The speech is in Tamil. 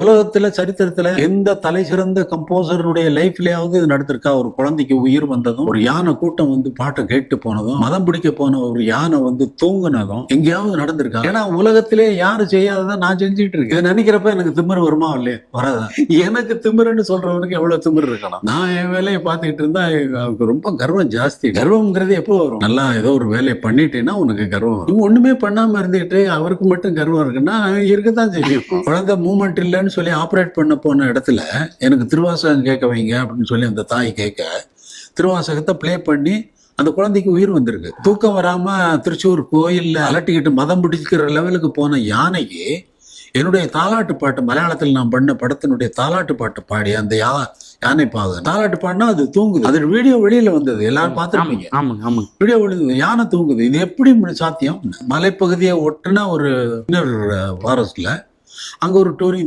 உலகத்துல சரித்திரத்துல எந்த தலை சிறந்த கம்போசருடைய லைஃப்லயாவது இது நடந்திருக்கா? ஒரு குழந்தைக்கு உயிர் வந்ததும், ஒரு யானை கூட்டம் வந்து பாட்டை கேட்டு போனதும், மதம் பிடிக்க போன ஒரு யானை வந்து தூங்குனதும் எங்கேயாவது நடந்திருக்கா? ஏன்னா உலகத்திலே யாரு செய்யாததான் நான் செஞ்சுட்டு இருக்கேன். இதை நினைக்கிறப்ப எனக்கு திமிரு வருமா இல்லையா? வராதா? எனக்கு திமிருன்னு சொல்றவனுக்கு எவ்வளவு திமிரு இருக்கணும். நான் என் வேலையை பார்த்துக்கிட்டு இருந்தா எனக்கு ரொம்ப கர்வம் ஜாஸ்தி. கர்வம்ங்கிறது எப்போ வரும்? நல்லா ஏதோ ஒரு வேலையை பண்ணிட்டேன்னா உனக்கு கர்வம் வரும். நீ ஒண்ணுமே பண்ணாம இருந்துட்டு அவருக்கு மட்டும் கர்வம் இருக்குன்னா இருக்கத்தான் செய்யும். குழந்தை மூமெண்ட் இல்லைன்னு சொல்லி ஆப்ரேட் பண்ண போன இடத்துல எனக்கு திருவாசகம் கேட்க வைங்க அப்படின்னு சொல்லி அந்த தாய் கேட்க திருவாசகத்தை பிளே பண்ணி அந்த குழந்தைக்கு உயிர் வந்திருக்கு. தூக்கம் வராம திருச்சூர் கோயில்ல அலட்டிக்கிட்டு மதம் பிடிக்கிற லெவலுக்கு போன யானைக்கு என்னுடைய தாலாட்டு பாட்டு, மலையாளத்தில் நான் பண்ண படத்தினுடைய தாலாட்டு பாட்டு பாடி அந்த யானை பாகம் தாலாட்டு பாடினா அது தூங்குது. அது வீடியோ வெளியில வந்தது, எல்லாரும் பார்த்துருப்பீங்க. வீடியோ வெளியில யானை தூங்குது. இது எப்படி சாத்தியம்? மலைப்பகுதியை ஒட்டுனா ஒரு ஃபாரஸ்ட்ல அங்க ஒரு டூரிங்